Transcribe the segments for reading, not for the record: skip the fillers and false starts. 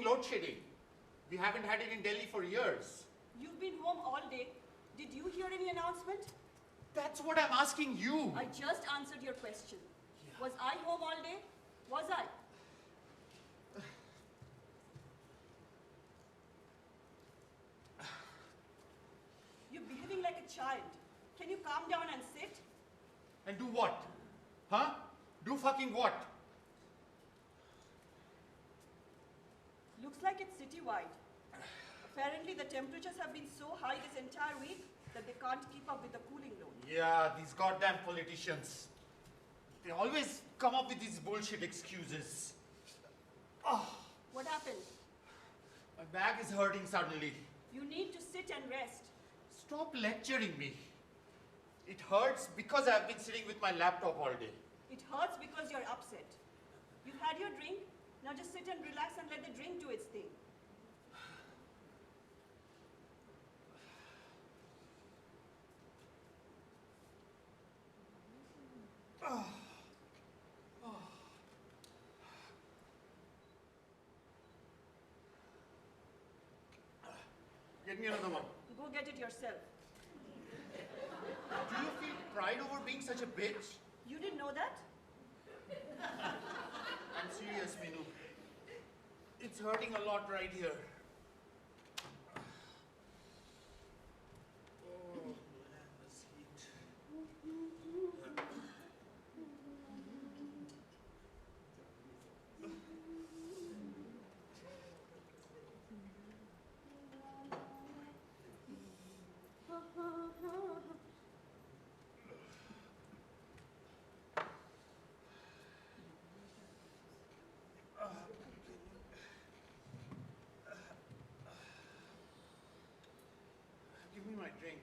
Load shedding. We haven't had it in Delhi for years. You've been home all day. Did you hear any announcement? That's what I'm asking you. I just answered your question. Yeah. Was I home all day? Was I? You're behaving like a child. Can you calm down and sit? And do what? Huh? Do fucking what? Looks like it's citywide. Apparently the temperatures have been so high this entire week that they can't keep up with the cooling load. Yeah, these goddamn politicians. They always come up with these bullshit excuses. Oh. What happened? My back is hurting suddenly. You need to sit and rest. Stop lecturing me. It hurts because I've been sitting with my laptop all day. It hurts because you're upset. You've had your drink. Now just sit and relax and let the drink do its thing. Oh. Oh. Get me another one. Go get it yourself. Do you feel pride over being such a bitch? You didn't know that? I'm serious, Meenu. It's hurting a lot right here. Oh, man, this heat. Give me my drink.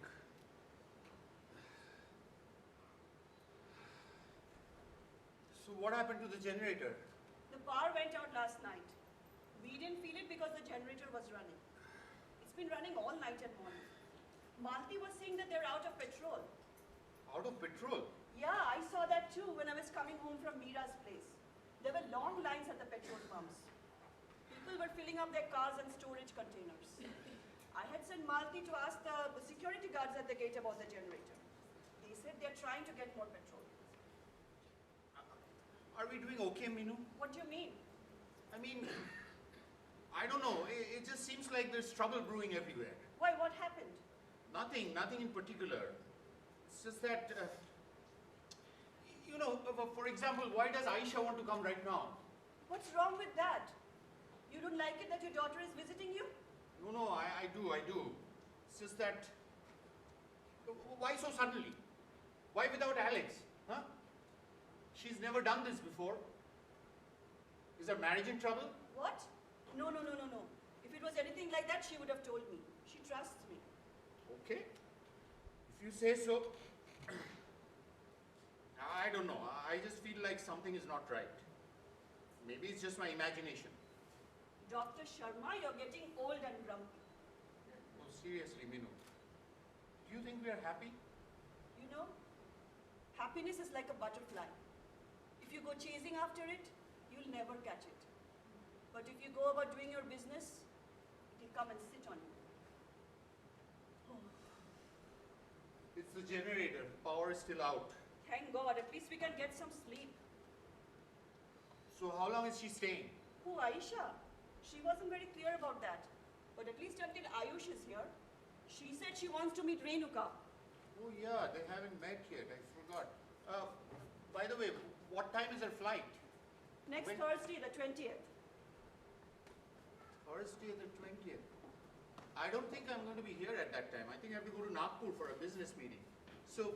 So what happened to the generator? The power went out last night. We didn't feel it because the generator was running. It's been running all night and morning. Malati was saying that they're out of petrol. Out of petrol? Yeah, I saw that too when I was coming home from Meera's place. There were long lines at the petrol pumps. People were filling up their cars and storage containers. I had sent Malati to ask the security guards at the gate about the generator. They said they're trying to get more petrol. Are we doing okay, Meenu? What do you mean? I mean, I don't know. It just seems like there's trouble brewing everywhere. Why? What happened? Nothing in particular. It's just that, you know, for example, why does Ayesha want to come right now? What's wrong with that? You don't like it that your daughter is visiting you? No, I do. It's just that, why so suddenly? Why without Alex? Huh? She's never done this before. Is her marriage in trouble? What? No. If it was anything like that, she would have told me. She trusts me. Okay. If you say so. I don't know. I just feel like something is not right. Maybe it's just my imagination. Dr. Sharma, you're getting old and grumpy. No, seriously, Meenu. Do you think we are happy? You know, happiness is like a butterfly. If you go chasing after it, you'll never catch it. But if you go about doing your business, it'll come and sit on you. Oh. It's the generator. Power is still out. Thank God, at least we can get some sleep. So how long is she staying? Who, Ayesha? She wasn't very clear about that. But at least until Ayush is here. She said she wants to meet Renuka. Oh yeah, they haven't met yet. I forgot. By the way, what time is their flight? Next Thursday, the 20th. Thursday the 20th. I don't think I'm going to be here at that time. I think I have to go to Nagpur for a business meeting. So,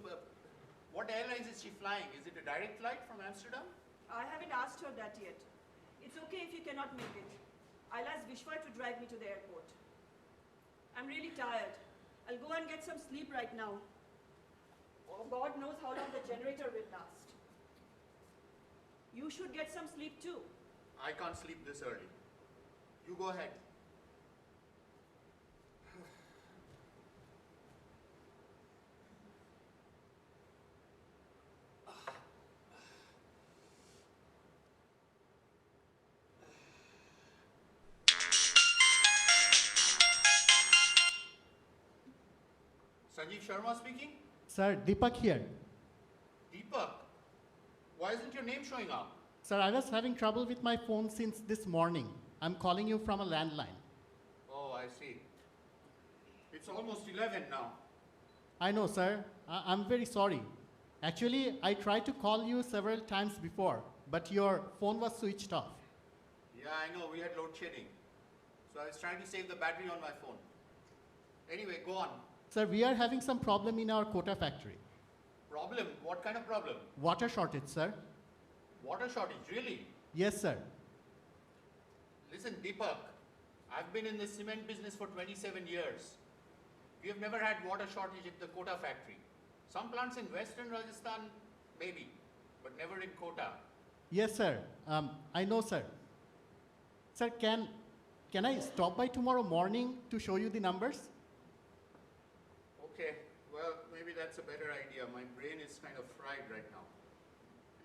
what airlines is she flying? Is it a direct flight from Amsterdam? I haven't asked her that yet. It's okay if you cannot make it. I'll ask Vishwa to drive me to the airport. I'm really tired. I'll go and get some sleep right now. Oh, God knows how long the generator will last. You should get some sleep too. I can't sleep this early. You go ahead. Sanjeev Sharma speaking? Sir, Deepak here. Deepak? Why isn't your name showing up? Sir, I was having trouble with my phone since this morning. I'm calling you from a landline. Oh, I see. It's almost 11 now. I know, sir. I'm very sorry. Actually, I tried to call you several times before, but your phone was switched off. Yeah, I know. We had load shedding. So I was trying to save the battery on my phone. Anyway, go on. Sir, we are having some problem in our quota factory. Problem? What kind of problem? Water shortage, sir. Water shortage, really? Yes, sir. Listen, Deepak, I've been in the cement business for 27 years. We have never had water shortage at the Kota factory. Some plants in western Rajasthan, maybe, but never in Kota. Yes, sir. I know, sir. Sir, can I stop by tomorrow morning to show you the numbers? Okay, well, maybe that's a better idea. My brain is kind of fried right now.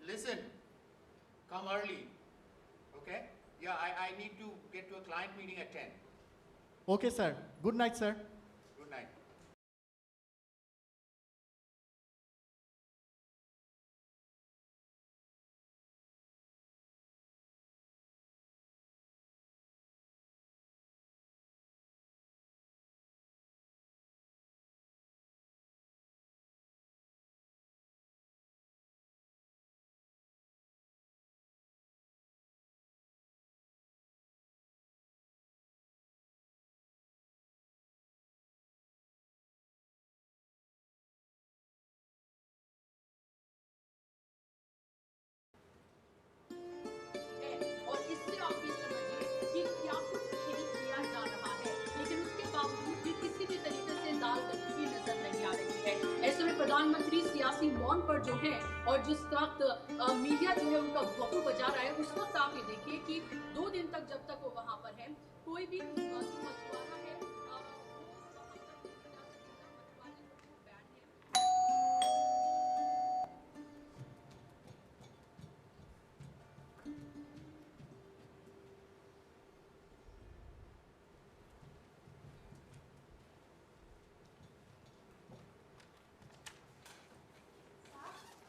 Listen, come early, okay? Yeah, I need to get to a client meeting at 10. Okay, sir. Good night, sir. Good night. और इससे आप ये समझिए कि क्या कुछ नहीं किया जा रहा है, लेकिन उसके बावजूद भी किसी भी तरीके से दाल गलती भी नजर नहीं आ रही है। ऐसे में प्रधानमंत्री सियासी मौन पर जो है और जिस वक्त मीडिया जो है उनका भोंपू बजा रहा है, उस वक्त आप ये देखिए कि 2 दिन तक जब तक वो वहां पर है, कोई भी जो मछुआरा है वो वहां पर नहीं जा सकेगा। मछुआरे जो बैन है।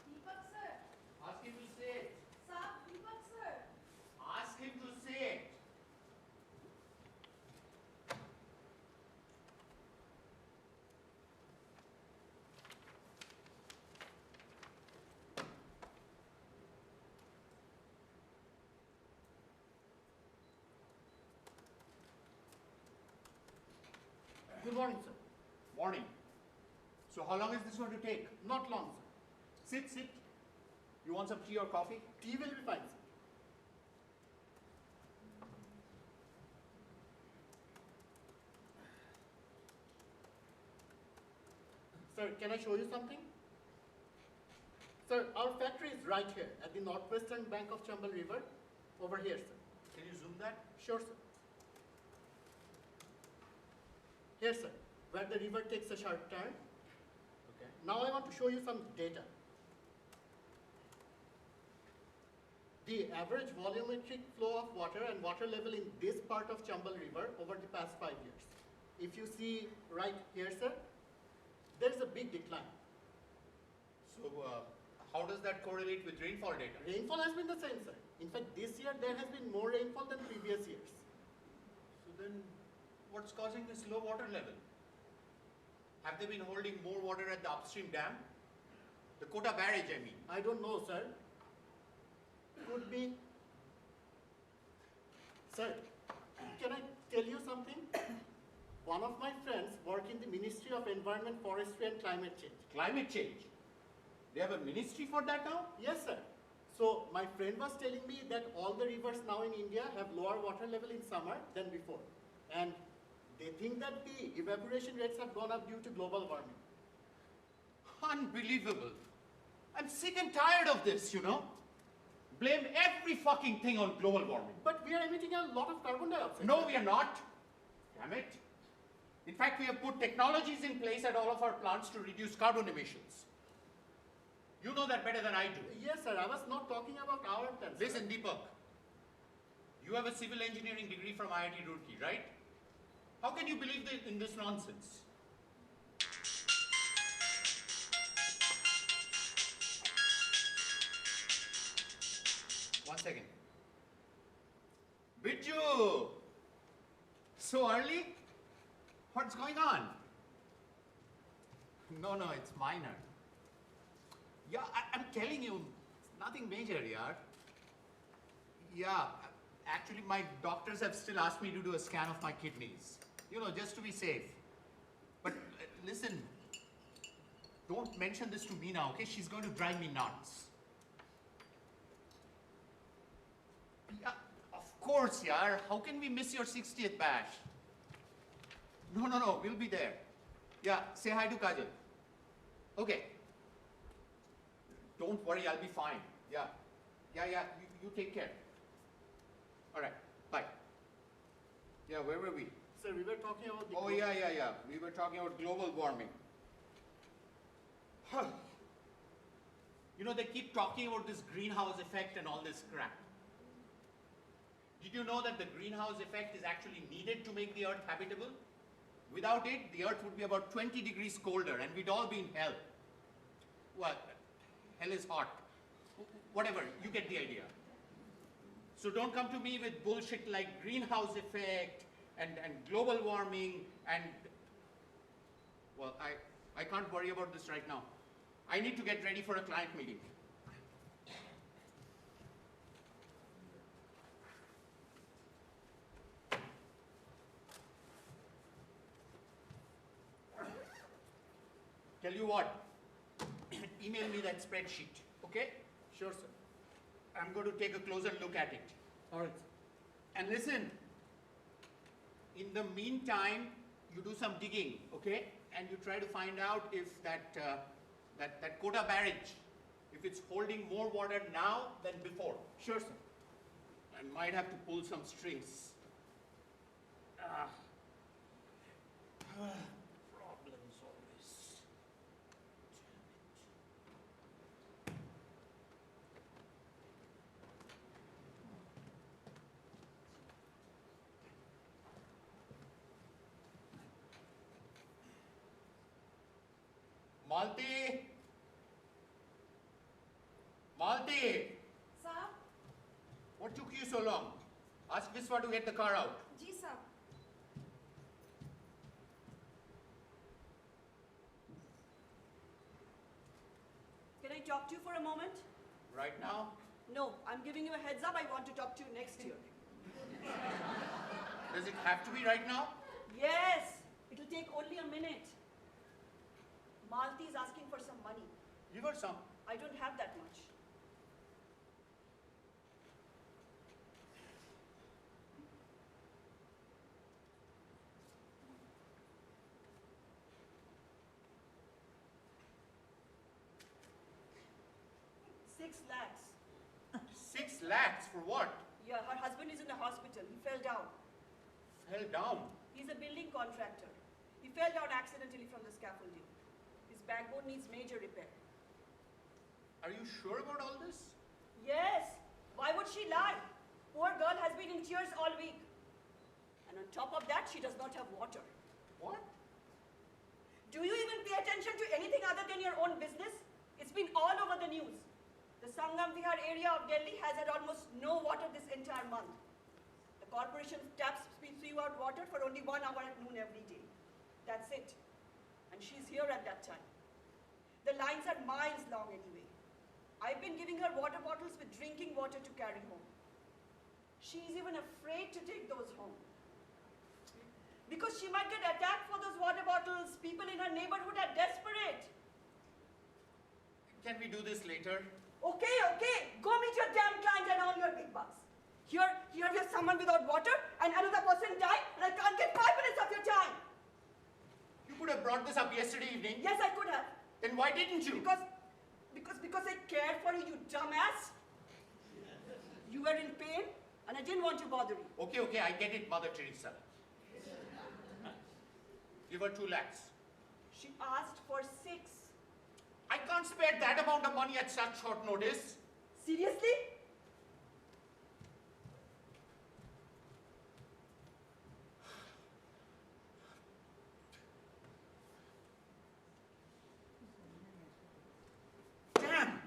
Deepak sir. Ask him to say it. Sir, Deepak sir. Ask him to say it. Good morning, sir. Morning. So how long is this going to take? Not long, sir. Sit, sit. You want some tea or coffee? Tea will be fine, sir. Sir, can I show you something? Sir, our factory is right here at the northwestern bank of Chambal River. Over here, sir. Can you zoom that? Sure, sir. Here, sir, where the river takes a sharp turn. Okay. Now I want to show you some data. The average volumetric flow of water and water level in this part of Chambal River over the past 5 years. If you see right here, sir, there's a big decline. So how does that correlate with rainfall data? Rainfall has been the same, sir. In fact, this year there has been more rainfall than previous years. So then what's causing this low water level? Have they been holding more water at the upstream dam? The Kota barrage, I mean. I don't know, sir. Could be. Sir, can I tell you something? One of my friends work in the Ministry of Environment, Forestry and Climate Change. Climate change. They have a ministry for that now? Yes, sir. So my friend was telling me that all the rivers now in India have lower water level in summer than before. And they think that the evaporation rates have gone up due to global warming. Unbelievable. I'm sick and tired of this, you know. Blame every fucking thing on global warming. But we are emitting a lot of carbon dioxide. No, we are not. Damn it. In fact, we have put technologies in place at all of our plants to reduce carbon emissions. You know that better than I do. Yes, sir. I was not talking about our plants. Listen, Deepak. You have a civil engineering degree from IIT Roorkee, right? How can you believe in this nonsense? One second. Biju! So early? What's going on? No, it's minor. Yeah, I'm telling you, it's nothing major, yaar. Yeah, actually my doctors have still asked me to do a scan of my kidneys. You know, just to be safe. But listen, don't mention this to Meena, okay? She's going to drive me nuts. Yeah, of course, yaar. How can we miss your 60th bash? No, we'll be there. Yeah, say hi to Kajal. Okay. Don't worry, I'll be fine. Yeah, you take care. All right, bye. Yeah, where were we? Sir, we were talking about the... Oh, yeah. We were talking about global warming. Huh. You know, they keep talking about this greenhouse effect and all this crap. Did you know that the greenhouse effect is actually needed to make the Earth habitable? Without it, the Earth would be about 20 degrees colder and we'd all be in hell. Well, hell is hot. Whatever, you get the idea. So don't come to me with bullshit like greenhouse effect and global warming and... Well, I can't worry about this right now. I need to get ready for a client meeting. Tell you what, email me that spreadsheet, okay? Sure, sir. I'm going to take a closer look at it. All right. And listen, in the meantime, you do some digging, okay? And you try to find out if that Kota barrage, if it's holding more water now than before. Sure, sir. I might have to pull some strings. Problems always. Malati! Malati! Sir? What took you so long? Ask Viswa to get the car out. Ji, sir. Can I talk to you for a moment? Right now? No, I'm giving you a heads up. I want to talk to you next year. Does it have to be right now? Yes, it'll take only a minute. Malati is asking for some money. Give her some. I don't have that much. $6 lakhs. 6 lakhs for what? Yeah, her husband is in the hospital. He fell down. Fell down. He's a building contractor. He fell down accidentally from the scaffolding. His backbone needs major repair. Are you sure about all this? Yes. Why would she lie? Poor girl has been in tears all week. And on top of that, she does not have water. What? Do you even pay attention to anything other than your own business? It's been all over the news. The Sangam Vihar area of Delhi has had almost no water this entire month. The corporation taps spew out water for only 1 hour at noon every day. That's it. and she's here at that time. The lines are miles long anyway. I've been giving her water bottles with drinking water to carry home. She's even afraid to take those home. Because she might get attacked for those water bottles. People in her neighborhood are desperate. Can we do this later? Okay, okay. Go meet your damn client and earn your big bucks. Here we have someone without water and another person died, and I can't get 5 minutes of your time. You could have brought this up yesterday evening. Yes, I could have. Then why didn't you? Because I cared for you, you dumbass. You were in pain, and I didn't want to bother you. Okay, I get it, Mother Teresa. Give her 2 lakhs. She asked for 6. I can't spare that amount of money at such short notice. Seriously? Damn!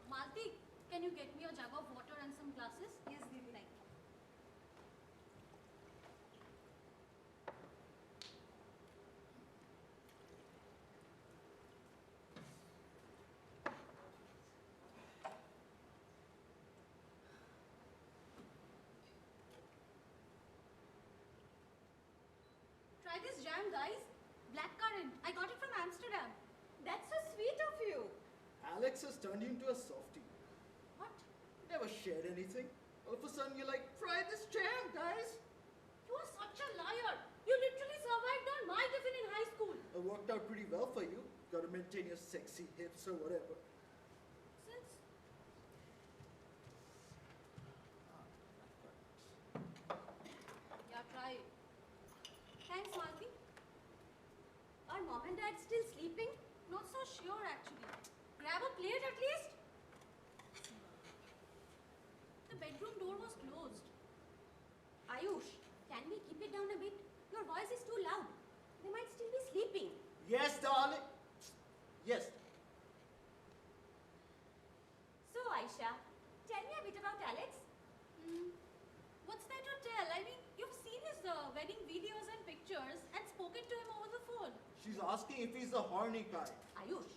Malati, can you get me a jug of water and some glasses? Yes, Didi. Thank you. Try this jam, guys. Blackcurrant. I got it from Amsterdam. That's so sweet of you. Alex has turned you into a softie. What? Never shared anything. All of a sudden you're like, try this jam, guys. You are such a liar. You literally survived on my tiffin in high school. It worked out pretty well for you. Gotta maintain your sexy hips or whatever. Since yeah, try it. Thanks, Malati. Are mom and dad still sleeping? Not so sure actually. Grab a plate at least. The bedroom door was closed. Ayush, can we keep it down a bit? Your voice is too loud. They might still be sleeping. Yes, darling. Yes. So, Ayesha, tell me a bit about Alex. What's there to tell? I mean, you've seen his wedding videos and pictures and spoken to him over the phone. She's asking if he's a horny guy. Ayush.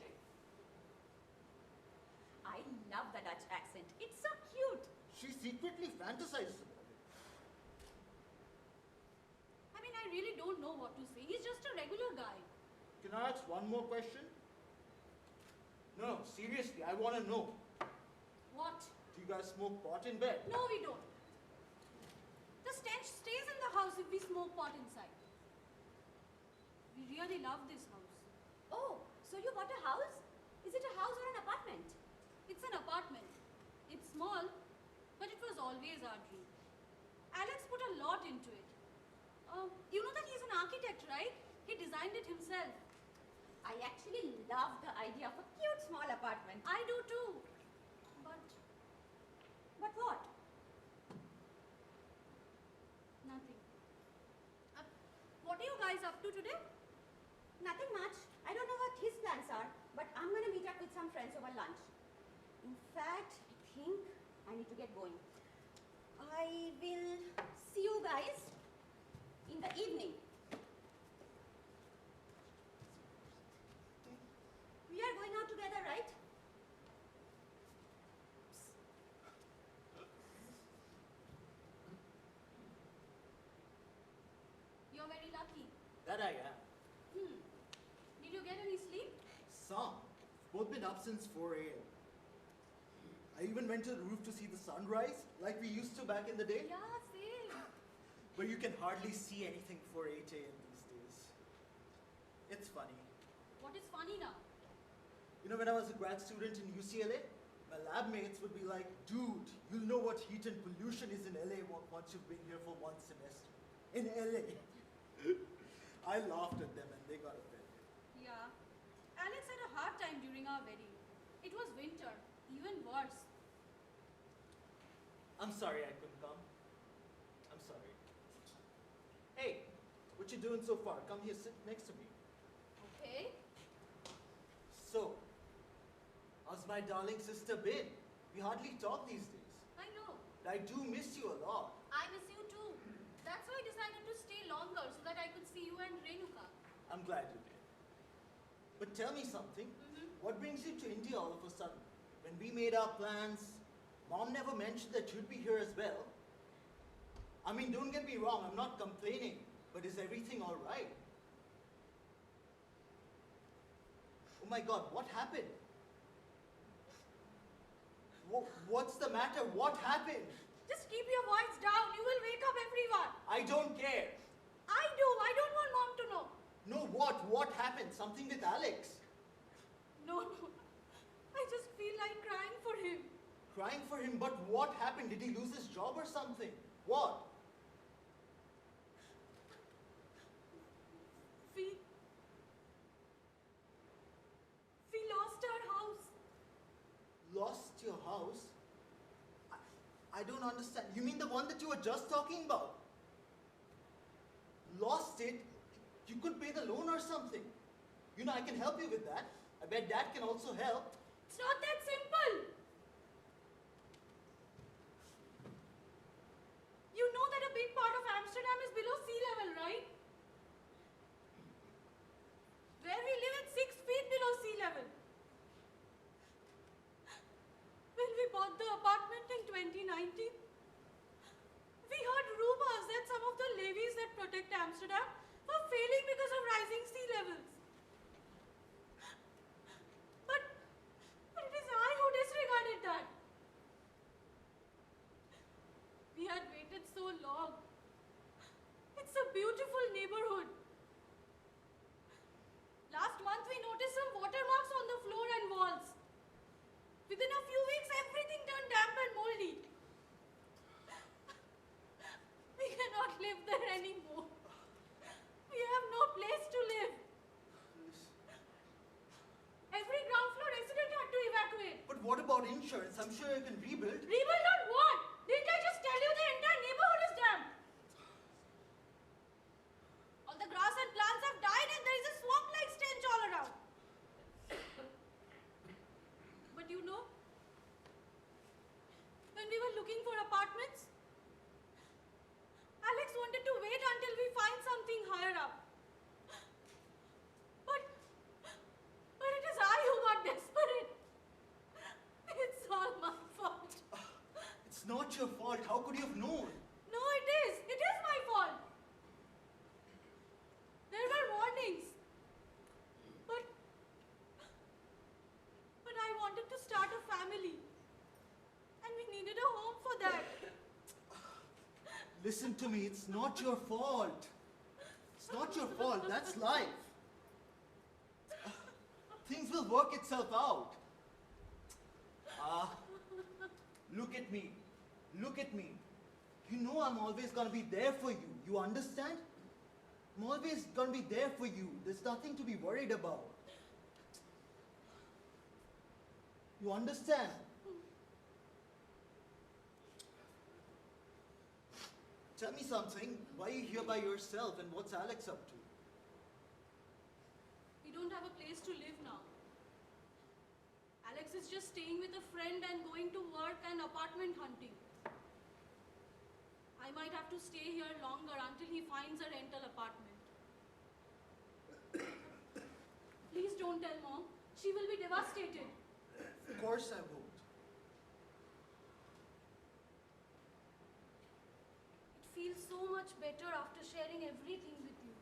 I love the Dutch accent. It's so cute. She secretly fantasizes about it. I mean, I really don't know what to say. He's just a regular guy. Can I ask one more question? No, seriously, I want to know. What? Do you guys smoke pot in bed? No, we don't. The stench stays in the house if we smoke pot inside. We really love this house. Oh, so you bought a house? Is it a house or an apartment? It's an apartment. It's small, but it was always our dream. Alex put a lot into it. You know that he's an architect, right? He designed it himself. I actually love the idea of a cute small apartment. I do too. But what? Nothing. What are you guys guys up to today? Nothing much. I don't know what his plans are, but I'm going to meet up with some friends over lunch. In fact, I think I need to get going. I will see you guys in the evening. We are going out together, right? You're very lucky. That I am. Did you get any sleep? Some. Both been up since 4 a.m. I even went to the roof to see the sunrise, like we used to back in the day. Yeah, same. But you can hardly see anything before 8 a.m. these days. It's funny. What is funny now? You know, when I was a grad student in UCLA, my lab mates would be like, dude, you'll know what heat and pollution is in LA once you've been here for one semester. In LA. I laughed at them and they got offended. Yeah. Alex had a hard time during our wedding. It was winter, even worse. I'm sorry I couldn't come. I'm sorry. Hey, what you doing so far? Come here, sit next to me. Okay. So, how's my darling sister been? We hardly talk these days. I know. I do miss you a lot. I miss you too. That's why I decided to stay longer so that I could see you and Renuka. I'm glad you did. But tell me something. What brings you to India all of a sudden? When we made our plans, Mom never mentioned that you'd be here as well. I mean, don't get me wrong, I'm not complaining, but is everything all right? Oh my God, what happened? What's the matter? What happened? Just keep your voice down. You will wake up everyone. I don't care. I do. I don't want Mom to know. No, what? What happened? Something with Alex? No. I just feel like crying for him. Crying for him, but what happened? Did he lose his job or something? What? We lost our house. Lost your house? I don't understand. You mean the one that you were just talking about? Lost it? You could pay the loan or something. You know, I can help you with that. I bet Dad can also help. It's not that simple. You know that a big part of Amsterdam is below sea level, right? Where we live at 6 feet below sea level. When we bought the apartment in 2019, we heard rumors that some of the levees that protect Amsterdam were failing because of rising sea levels. But it is I who disregarded that. We had waited so long. It's a beautiful neighborhood. Last month we noticed some watermarks on the floor and walls. Within a few weeks, everything turned damp and moldy. We cannot live there anymore. We have no place to live. Every ground floor resident had to evacuate. But what about insurance? I'm sure you can rebuild. Rebuild on what? Didn't I just tell you the entire neighborhood is damp? All the grass and plants have died and there is a swamp-like stench all around. But you know, when we were looking for apartments, Alex wanted to wait until we find something higher up. But it is I who got desperate. It's all my fault. It's not your fault. How could you have known? No, it is. It is my fault. There were warnings. But I wanted to start a family. And we needed a home for that. Listen to me. It's not your fault. It's not your fault. That's life. Things will work itself out. Look at me. Look at me. You know I'm always going to be there for you. You understand? I'm always going to be there for you. There's nothing to be worried about. You understand? Tell me something. Why are you here by yourself and what's Alex up to? don't have a place to live now. Alex is just staying with a friend and going to work and apartment hunting. I might have to stay here longer until he finds a rental apartment. Please don't tell Mom. She will be devastated. Of course I won't. It feels so much better after sharing everything with you.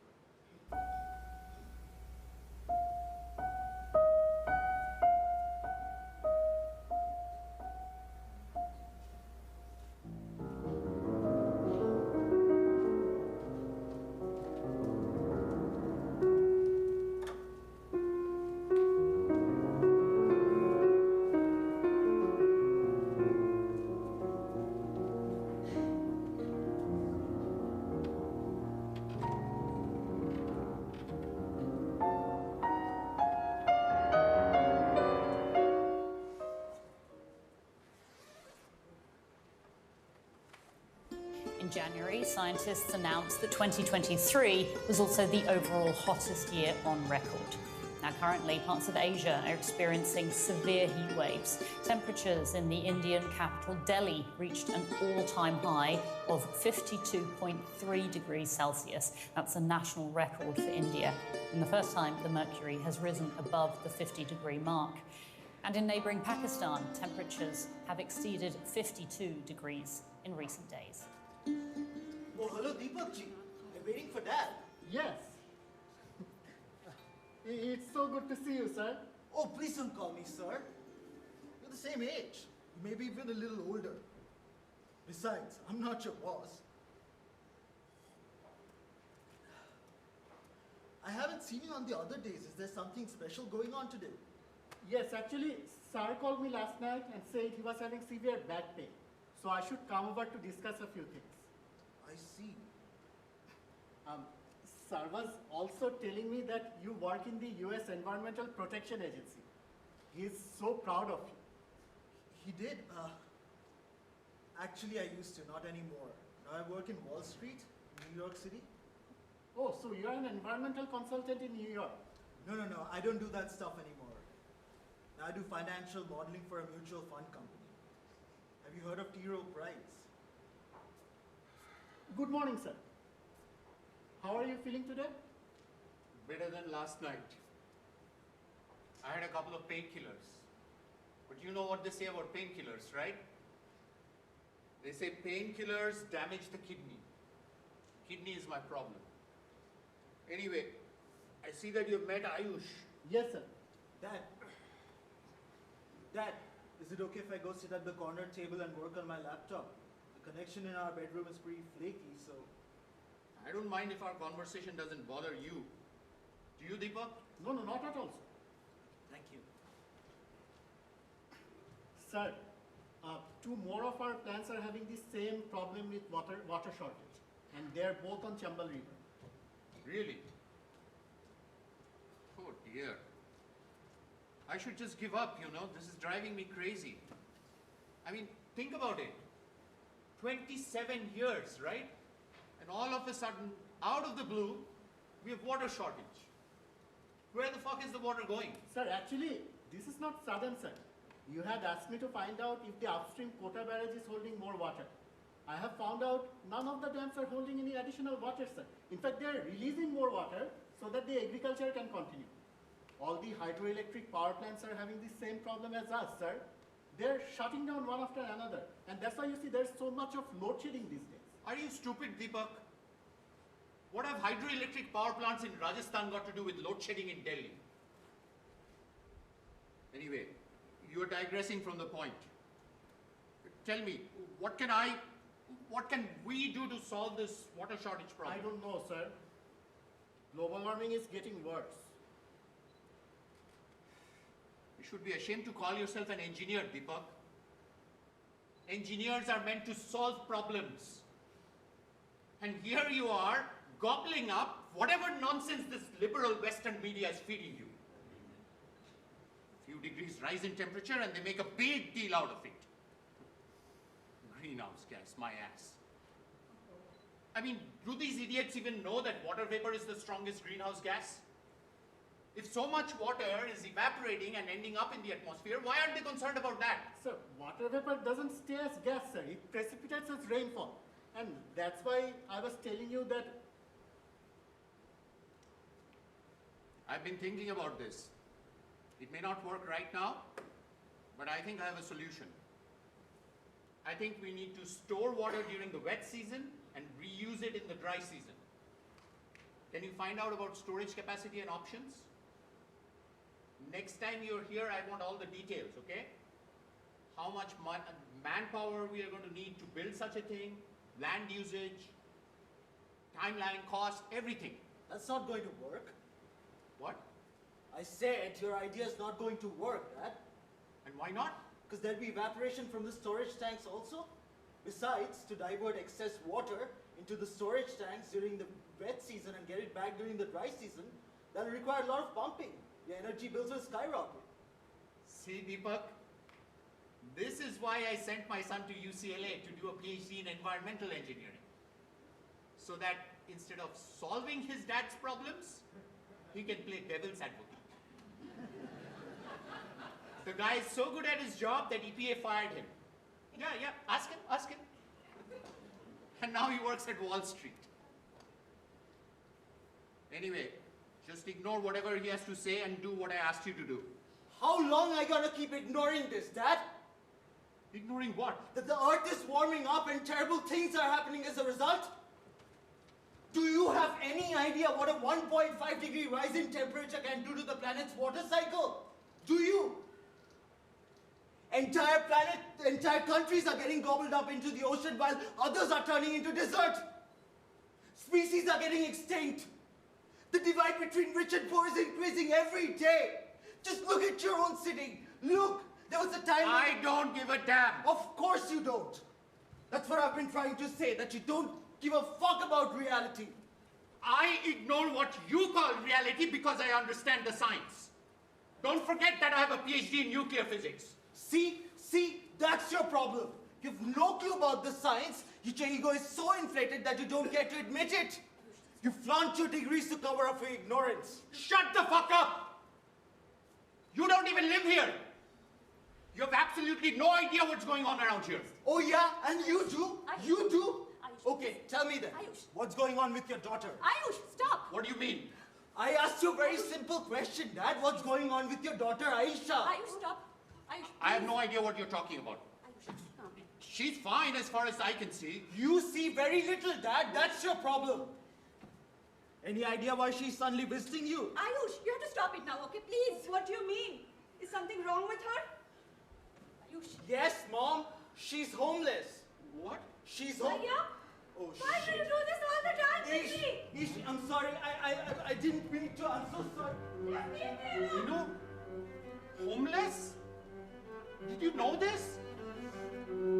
In January, scientists announced that 2023 was also the overall hottest year on record. Now, currently, parts of Asia are experiencing severe heat waves. Temperatures in the Indian capital, Delhi, reached an all-time high of 52.3 degrees Celsius. That's a national record for India, and the first time the mercury has risen above the 50-degree mark. And in neighbouring Pakistan, temperatures have exceeded 52 degrees in recent days. Oh, hello, Deepak ji. I'm waiting for Dad. Yes. It's so good to see you, sir. Oh, please don't call me sir. You're the same age. Maybe even a little older. Besides, I'm not your boss. I haven't seen you on the other days. Is there something special going on today? Yes, actually, sir called me last night and said he was having severe back pain. So I should come over to discuss a few things. I see. Sir was also telling me that you work in the US Environmental Protection Agency. He is so proud of you. He did. Actually, I used to, not anymore. Now I work in Wall Street, New York City. Oh, so you are an environmental consultant in New York. No, I don't do that stuff anymore. Now I do financial modeling for a mutual fund company. Have you heard of T. Rowe Price? Good morning, sir. How are you feeling today? Better than last night. I had a couple of painkillers. But you know what they say about painkillers, right? They say painkillers damage the kidney. Kidney is my problem. Anyway, I see that you've met Ayush. Yes, sir. Dad, is it okay if I go sit at the corner table and work on my laptop? The connection in our bedroom is pretty flaky, so... I don't mind if our conversation doesn't bother you. Do you, Deepak? No, not at all, sir. Thank you. Sir, two more of our plants are having the same problem with water shortage. And they're both on Chambal River. Really? Oh dear. I should just give up, you know. This is driving me crazy. I mean, think about it. 27 years, right? And all of a sudden, out of the blue, we have water shortage. Where the fuck is the water going? Sir, actually, this is not sudden, sir. You had asked me to find out if the upstream Kota barrage is holding more water. I have found out none of the dams are holding any additional water, sir. In fact, they are releasing more water so that the agriculture can continue. All the hydroelectric power plants are having the same problem as us, sir. They're shutting down one after another. And that's why you see there's so much of load shedding these days. Are you stupid, Deepak? What have hydroelectric power plants in Rajasthan got to do with load shedding in Delhi? Anyway, you are digressing from the point. Tell me, what can we do to solve this water shortage problem? I don't know, sir. Global warming is getting worse. You should be ashamed to call yourself an engineer, Deepak. Engineers are meant to solve problems. And here you are, gobbling up whatever nonsense this liberal Western media is feeding you. A few degrees rise in temperature and they make a big deal out of it. Greenhouse gas, my ass. I mean, do these idiots even know that water vapor is the strongest greenhouse gas? If so much water is evaporating and ending up in the atmosphere, why aren't they concerned about that? Sir, water vapor doesn't stay as gas, sir. It precipitates as rainfall. And that's why I was telling you that. I've been thinking about this. It may not work right now, but I think I have a solution. I think we need to store water during the wet season and reuse it in the dry season. Can you find out about storage capacity and options? Next time you're here, I want all the details, okay? How much manpower we are going to need to build such a thing, land usage, timeline, cost, everything. That's not going to work. What? I said your idea is not going to work, Dad. And why not? Because there'll be evaporation from the storage tanks also. Besides, to divert excess water into the storage tanks during the wet season and get it back during the dry season, that'll require a lot of pumping. Your energy bills will skyrocket. See, Deepak, this is why I sent my son to UCLA to do a PhD in environmental engineering. So that instead of solving his dad's problems, he can play devil's advocate. The guy is so good at his job that EPA fired him. Yeah, ask him. And now he works at Wall Street. Anyway, just ignore whatever he has to say and do what I asked you to do. How long are you gonna keep ignoring this, Dad? Ignoring what? That the earth is warming up and terrible things are happening as a result? Do you have any idea what a 1.5-degree rise in temperature can do to the planet's water cycle? Do you? Entire countries are getting gobbled up into the ocean while others are turning into desert. Species are getting extinct. The divide between rich and poor is increasing every day. Just look at your own city. Look, there was a time I don't give a damn. Of course you don't. That's what I've been trying to say, that you don't give a fuck about reality. I ignore what you call reality because I understand the science. Don't forget that I have a PhD in nuclear physics. See, that's your problem. You have no clue about the science. Your ego is so inflated that you don't get to admit it. You flaunt your degrees to cover up your ignorance. Shut the fuck up! You don't even live here. You have absolutely no idea what's going on around here. Oh yeah, and you do? Ayush. You do? Ayush. Okay, tell me then. Ayush. What's going on with your daughter? Ayush, stop! What do you mean? I asked you a very simple question, Dad. What's going on with your daughter, Ayesha? Ayush, stop. Ayush, I have please. no idea what you're talking about. Ayush, calm. She's fine as far as I can see. You see very little, Dad. That's your problem. Any idea why she's suddenly visiting you? Ayush, you have to stop it now, okay? Please. What do you mean? Is something wrong with her? Ayush. Yes, Mom. She's homeless. What? She's home. Bhaiya, Oh, why do you do this all the time, Ish, Sissy? Ish, I'm sorry. I didn't mean to. I'm so sorry. Let me in there. You know, homeless? Did you know this?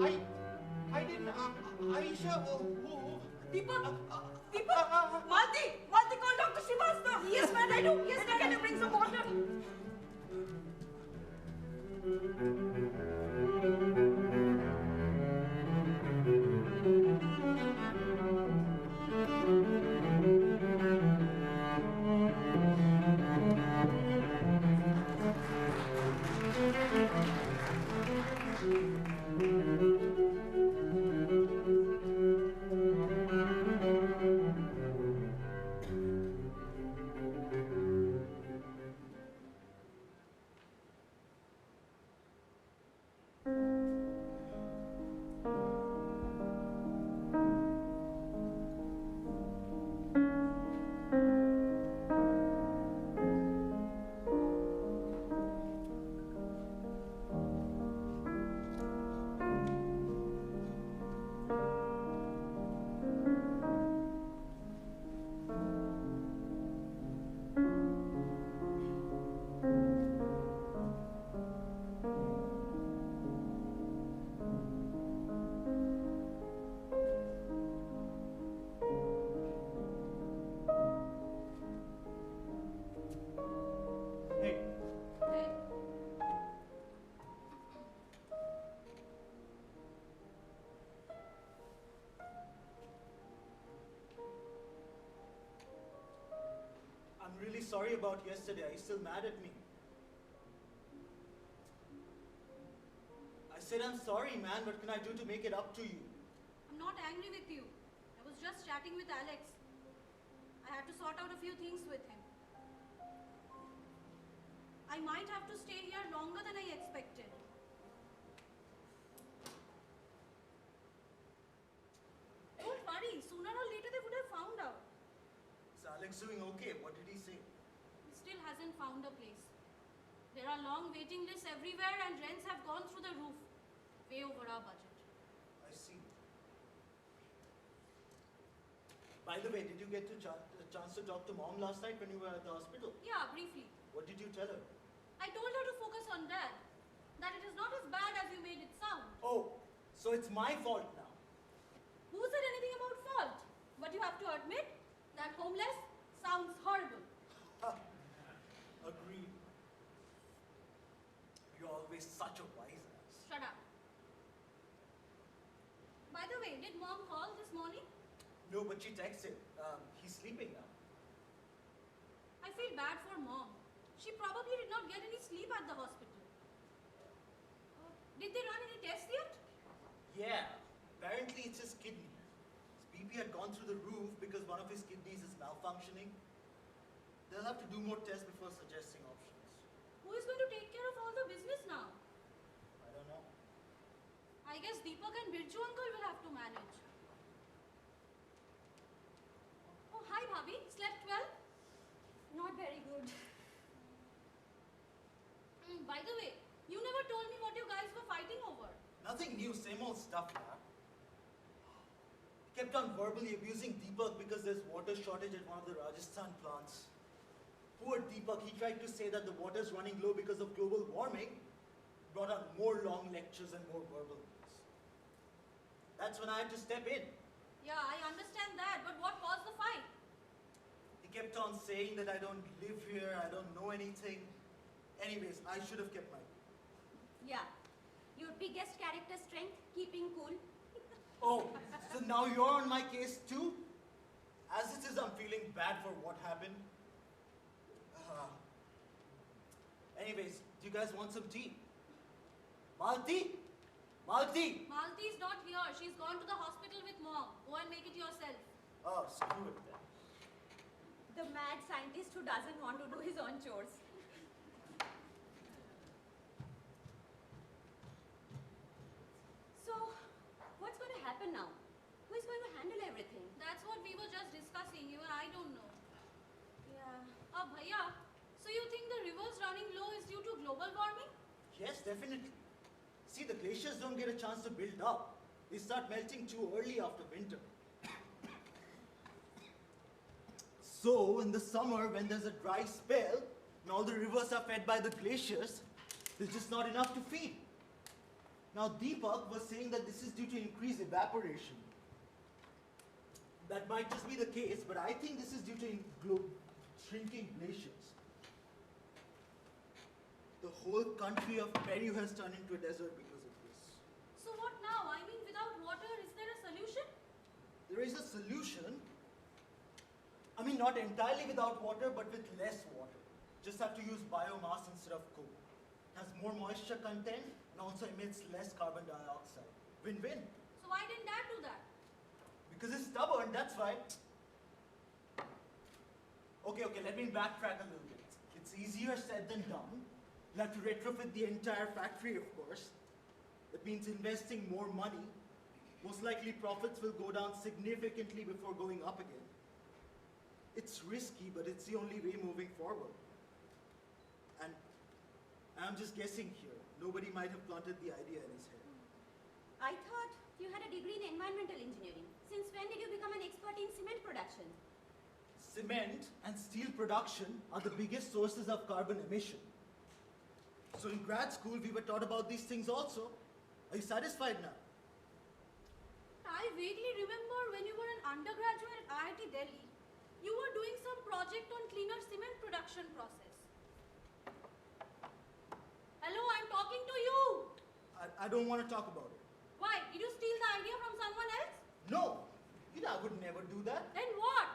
I didn't. Ayesha. Deepak, Malati, call Dr. Srivastava. Yes, ma'am, I do. Yes, ma'am. Can you bring some water? really sorry about yesterday. Are you still mad at me? I said I'm sorry, man. What can I do to make it up to you? I'm not angry with you. I was just chatting with Alex. I had to sort out a few things with him. I might have to stay here longer than I expected. Don't worry, sooner or later they would have found out. Is Alex doing okay? What did he say? He still hasn't found a place. There are long waiting lists everywhere and rents have gone through the roof. Way over our budget. I see. By the way, did you get a chance to talk to Mom last night when you were at the hospital? Yeah, briefly. What did you tell her? I told her to focus on Dad. That it is not as bad as you made it sound. Oh, so it's my fault now. Who said anything about fault? But you have to admit that homeless sounds horrible. Agreed. You're always such a wise ass. Shut up. By the way, did Mom call this morning? No, but she texted. He's sleeping now. I feel bad for Mom. She probably did not get any sleep at the hospital. Did they run any tests yet? Yeah, apparently it's his kidney. His BP had gone through the roof because one of his kidneys is malfunctioning. They'll have to do more tests before suggesting options. Who is going to take care of all the business now? I don't know. I guess Deepak and Birju uncle will have to manage. Oh, hi Bhabhi. Slept well? Not very good. By the way, you never told me what you guys were fighting over. Nothing new, same old stuff, man. He kept on verbally abusing Deepak because there's water shortage at one of the Rajasthan plants. Poor Deepak, he tried to say that the water's running low because of global warming. Brought on more long lectures and more verbal abuse. That's when I had to step in. Yeah, I understand that, but what caused the fight? He kept on saying that I don't live here, I don't know anything. Anyways, I should have kept my cool. Yeah. Your biggest character strength, keeping cool. Oh, so now you're on my case too? As it is, I'm feeling bad for what happened. Anyways, do you guys want some tea? Malati? Malati! Malati's not here. She's gone to the hospital with Mom. Go and make it yourself. Oh, screw it then. The mad scientist who doesn't want to do his own chores. So, what's going to happen now? Who is going to handle everything? That's what we were just discussing. Even I don't know. Yeah. Bhaiya, so you think the river's running low is due to global warming? Yes, definitely. See, the glaciers don't get a chance to build up. They start melting too early after winter. So, in the summer, when there's a dry spell, and all the rivers are fed by the glaciers, there's just not enough to feed. Now, Deepak was saying that this is due to increased evaporation. That might just be the case, but I think this is due to shrinking glaciers. The whole country of Peru has turned into a desert because of this. So what now? I mean, without water, is there a solution? There is a solution. I mean, not entirely without water, but with less water. Just have to use biomass instead of coal. It has more moisture content and also emits less carbon dioxide. Win-win. So why didn't Dad do that? Because it's stubborn, that's why. Okay, let me backtrack a little bit. It's easier said than done. You'll have to retrofit the entire factory, of course. That means investing more money. Most likely profits will go down significantly before going up again. It's risky, but it's the only way moving forward. And I'm just guessing here. Nobody might have planted the idea in his head. I thought you had a degree in environmental engineering. Since when did you become an expert in cement production? Cement and steel production are the biggest sources of carbon emission. So in grad school, we were taught about these things also. Are you satisfied now? I vaguely remember when you were an undergraduate at IIT Delhi, you were doing some project on cleaner cement production process. Hello, I'm talking to you. I don't want to talk about it. Why? Did you steal the idea from someone else? No, I would never do that. Then what?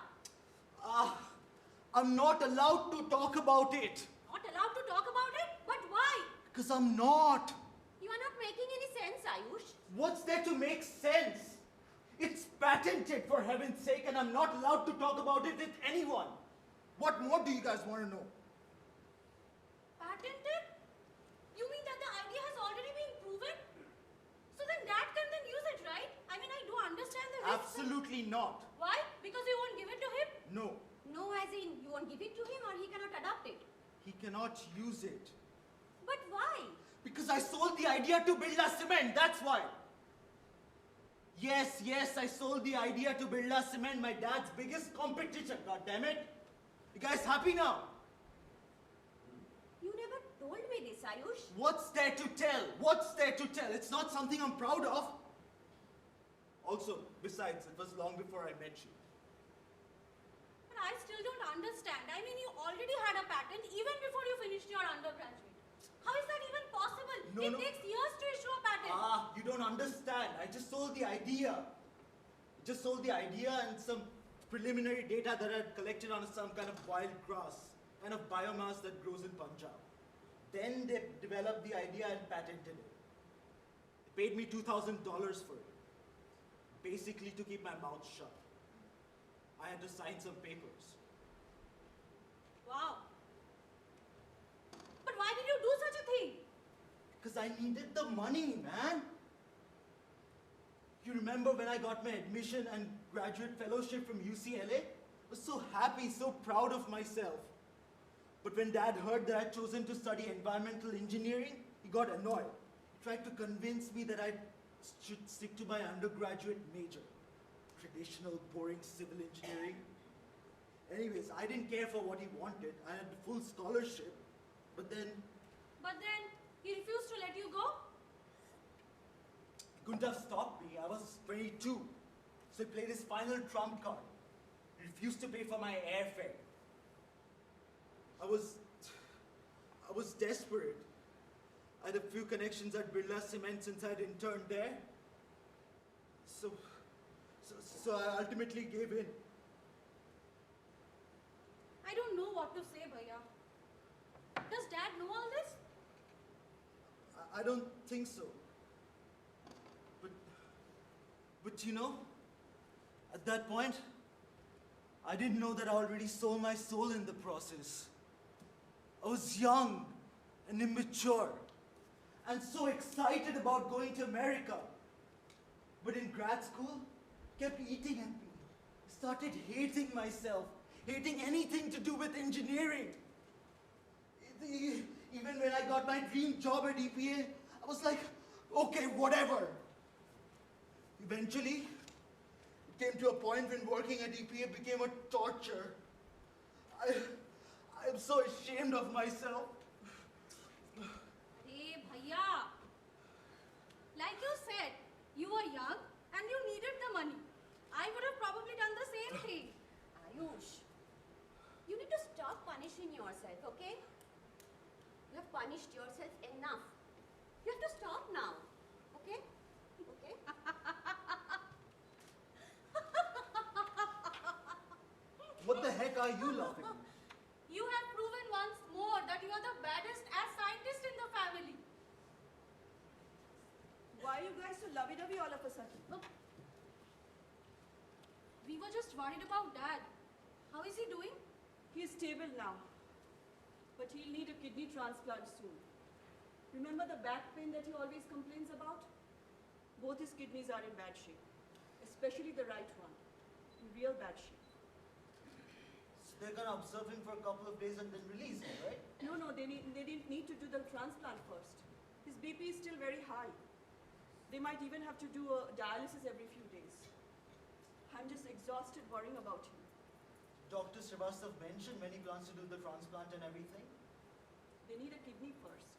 I'm not allowed to talk about it. Not allowed to talk about it? But why? Because I'm not. You are not making any sense, Ayush. What's there to make sense? It's patented, for heaven's sake, and I'm not allowed to talk about it with anyone. What more do you guys want to know? Patented? You mean that the idea has already been proven? So then Dad can then use it, right? I mean, I do understand the risks. Absolutely not. Why? Because you won't give it to him? No, No, as in, you won't give it to him or he cannot adopt it. he cannot use it. But why? Because I sold the idea to Birla Cement, that's why. Yes, I sold the idea to Birla Cement, my dad's biggest competition, God damn it. You guys happy now? You never told me this, Ayush. What's there to tell? What's there to tell? It's not something I'm proud of. Also, besides, it was long before I met you. But I still don't understand. I mean, you already had a patent even before you finished your undergraduate. How is that even possible? No. It takes years to issue a patent. You don't understand. I just sold the idea. Just sold the idea and some preliminary data that I had collected on some kind of wild grass, kind of biomass that grows in Punjab. Then they developed the idea and patented it. They paid me $2,000 for it. Basically to keep my mouth shut. I had to sign some papers. Wow. But why did you do such a thing? Because I needed the money, man. You remember when I got my admission and graduate fellowship from UCLA? I was so happy, so proud of myself. But when Dad heard that I'd chosen to study environmental engineering, he got annoyed. He tried to convince me that I should stick to my undergraduate major. Traditional, boring civil engineering. Anyways, I didn't care for what he wanted. I had full scholarship. But then He refused to let you go? he couldn't have stopped me. I was 22. So he played his final trump card. He refused to pay for my airfare. I was desperate. I had a few connections at Birla Cement since I'd interned there. So I ultimately gave in. I don't know what to say, Bhaiya. Does Dad know all this? I don't think so. But you know, at that point, I didn't know that I already sold my soul in the process. I was young and immature and so excited about going to America. But in grad school, kept eating at me. Started hating myself, hating anything to do with engineering. Even when I got my dream job at EPA, I was like, okay, whatever. Eventually, it came to a point when working at EPA became a torture. I'm so ashamed of myself. Hey, Bhaiya. Like you said, you were young and you needed the money. I would have probably done the same thing. Ayush, you need to stop punishing yourself, okay? You have punished yourself enough. You have to stop now, okay? Okay? What the heck are you laughing at? You have proven once more that you are the baddest as scientist in the family. Why are you guys so lovey-dovey all of a sudden? We were just worried about Dad. How is he doing? He's stable now, but he'll need a kidney transplant soon. Remember the back pain that he always complains about? Both his kidneys are in bad shape, especially the right one, in real bad shape. So they're gonna observe him for a couple of days and then release him, right? No, they didn't need to do the transplant first. His BP is still very high. They might even have to do a dialysis every few days. I'm just exhausted worrying about him. Dr. Srivastav mentioned when he plans to do the transplant and everything. They need a kidney first.